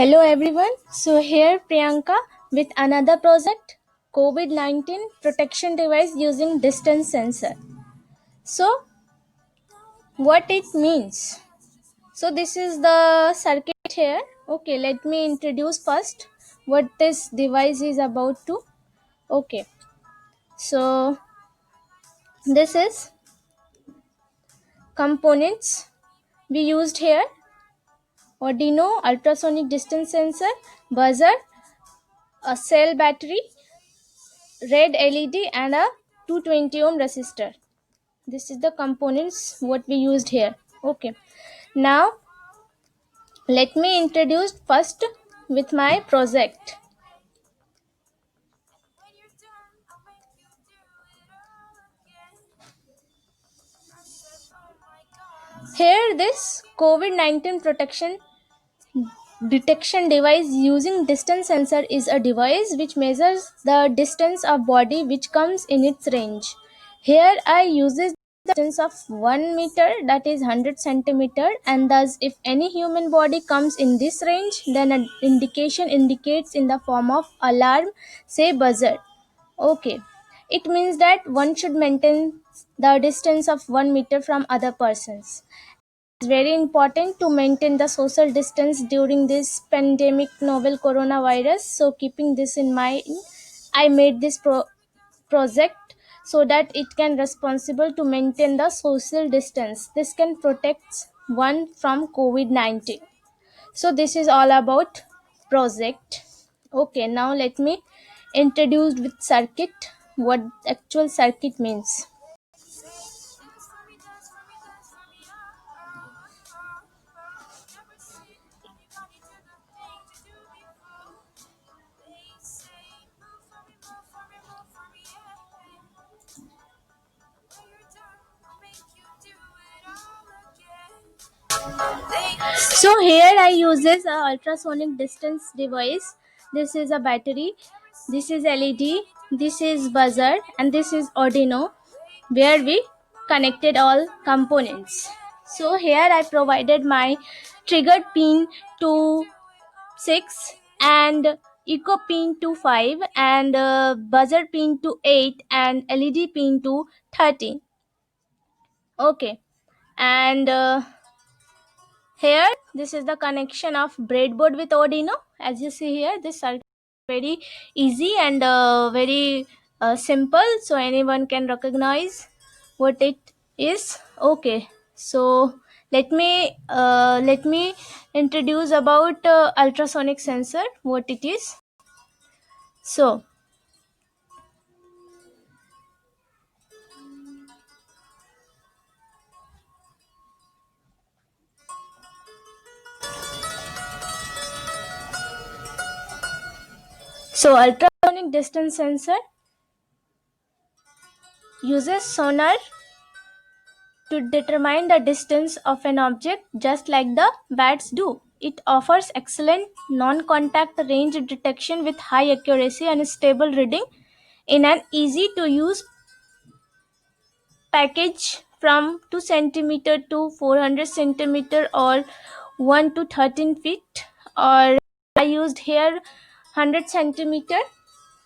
Hello everyone. So here Priyanka with another project, COVID-19 protection device using distance sensor. So what it means? So this is the circuit here. Okay, let me introduce first what this device is about to. Okay. So this is components we used here. Arduino ultrasonic distance sensor, buzzer, a cell battery, red LED and a 220 ohm resistor. This is the components what we used here. Okay, now let me introduce first with my project. Here this COVID-19 protection detection device using distance sensor is a device which measures the distance of body which comes in its range. Here I uses the distance of 1 meter, that is 100 centimeter, and thus if any human body comes in this range, then an indication indicates in the form of alarm, say buzzer. Okay, it means that one should maintain the distance of 1 meter from other persons. It's very important to maintain the social distance during this pandemic novel coronavirus. So keeping this in mind, I made this project so that it can responsible to maintain the social distance. This can protect one from COVID-19. So this is all about project. Okay, now let me introduce with circuit what actual circuit means. So here I uses a ultrasonic distance device. This is a battery, this is LED, this is buzzer, and this is Arduino, where we connected all components. So here I provided my triggered pin to 6 and eco pin to 5 and buzzer pin to 8 and LED pin to 13. Okay, and here, this is the connection of breadboard with Arduino. As you see here, this circuit is very easy and very simple, so anyone can recognize what it is. Okay, so let me introduce about ultrasonic sensor. What it is. So ultrasonic distance sensor uses sonar to determine the distance of an object just like the bats do. It offers excellent non contact range detection with high accuracy and stable reading in an easy to use package from 2 centimeter to 400 centimeter or 1 to 13 feet, or I used here 100 centimeter,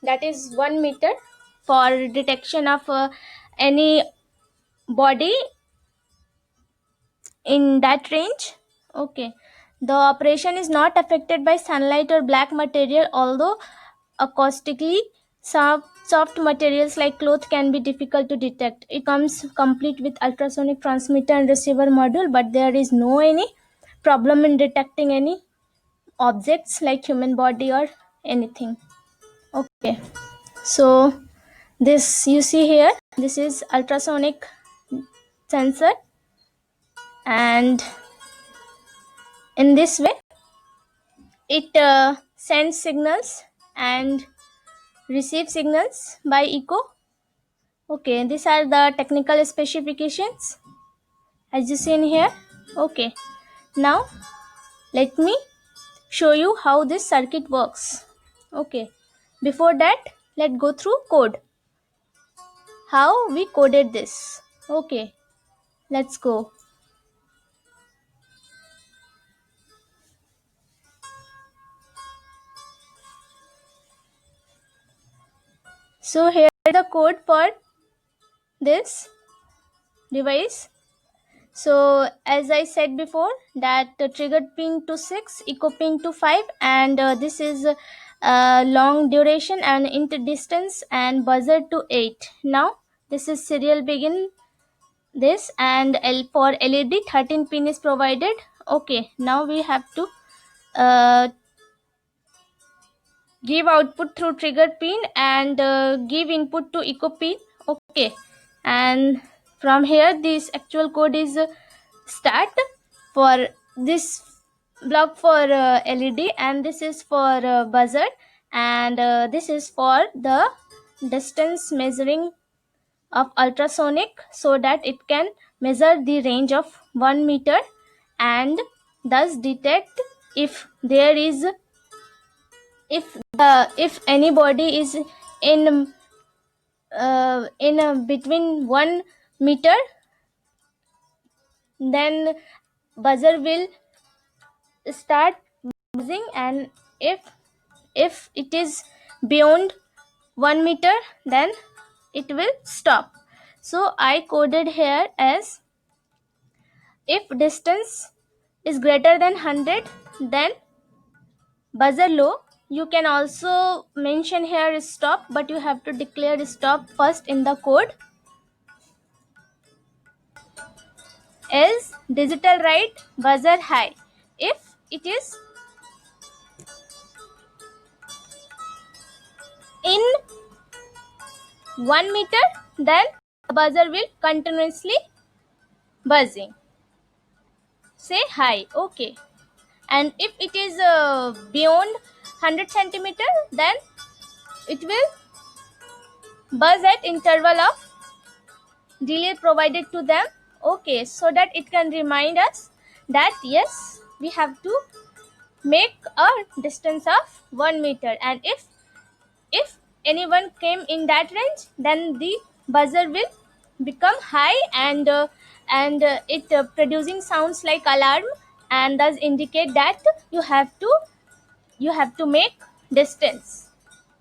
that is 1 meter, for detection of any body in that range. Okay, the operation is not affected by sunlight or black material, although acoustically soft materials like cloth can be difficult to detect. It comes complete with ultrasonic transmitter and receiver module, but there is no any problem in detecting any objects like human body or anything. Okay, so this you see here, this is ultrasonic sensor, and in this way it sends signals and receives signals by echo. Okay, these are the technical specifications as you see in here. Okay, now let me show you how this circuit works. Okay, before that let's go through code, how we coded this. Okay, let's go. So here is the code for this device. So as I said before, that triggered pin to 6, echo pin to 5, and this is long duration and inter distance, and buzzer to 8. Now this is serial begin this, and for LED 13 pin is provided. Okay, now we have to uh, give output through trigger pin and give input to echo pin. Okay, and from here this actual code is start for this block for LED, and this is for buzzer, and this is for the distance measuring of ultrasonic, so that it can measure the range of 1 meter and thus detect if there is, if anybody is in between 1 meter, then buzzer will start buzzing, and if it is beyond 1 meter, then it will stop. So I coded here as, if distance is greater than 100, then buzzer low. You can also mention here stop, but you have to declare stop first in the code. Else digital write buzzer high. If it is in 1 meter, then the buzzer will continuously buzzing. Say high. Okay. And if it is beyond 100 centimeter, then it will buzz at interval of delay provided to them. Okay, so that it can remind us that yes, we have to make a distance of 1 meter, and if anyone came in that range, then the buzzer will become high, and it producing sounds like alarm, and thus indicate that you have to you have to make distance.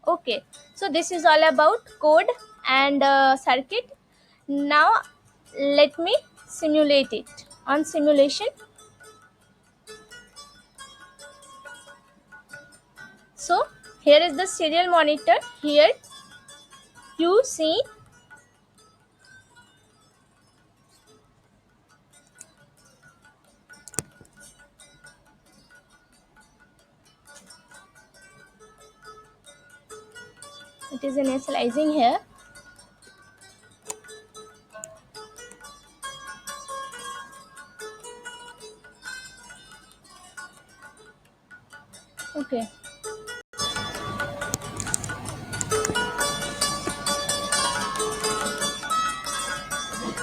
Okay, so this is all about code and circuit. Now let me simulate it. On simulation, so here is the serial monitor. Here you see, it is initializing here. Okay,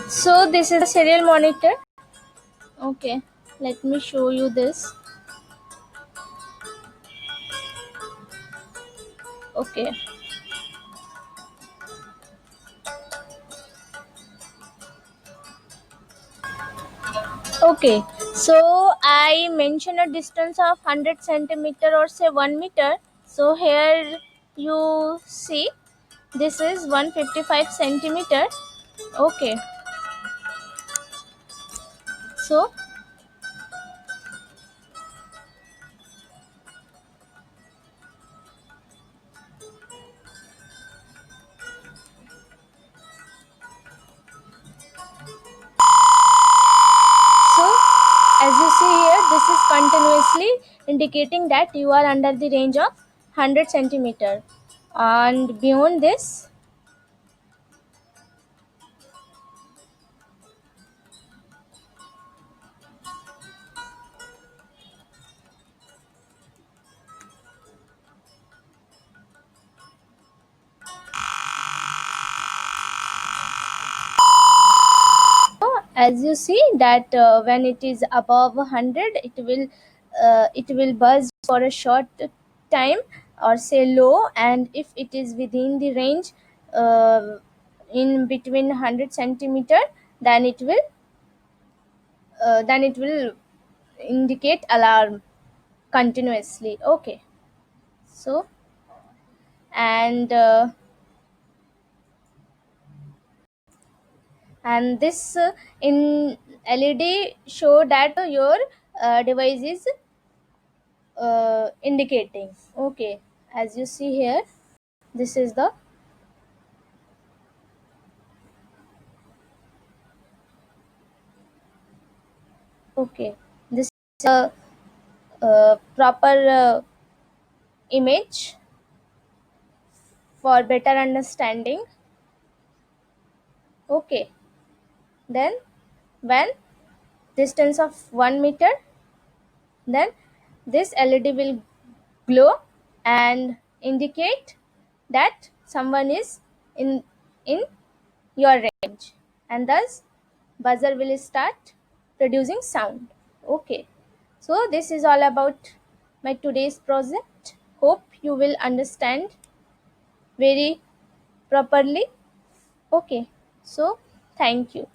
so this is the serial monitor. Okay, let me show you this. Okay, okay, so I mentioned a distance of 100 centimeter or say 1 meter. So here you see, this is 155 centimeter. Okay, so so as you see here, this is continuously indicating that you are under the range of 100 centimeter, and beyond this, as you see that when it is above 100, it will buzz for a short time or say low, and if it is within the range uh, in between 100 centimeter, then it will indicate alarm continuously. Okay, so and and this in LED show that your device is indicating. Okay, as you see here, this is the okay. This is a proper image for better understanding. Okay, then when distance of 1 meter, then this LED will glow and indicate that someone is in your range, and thus buzzer will start producing sound. Okay, so this is all about my today's project. Hope you will understand very properly. Okay, so thank you.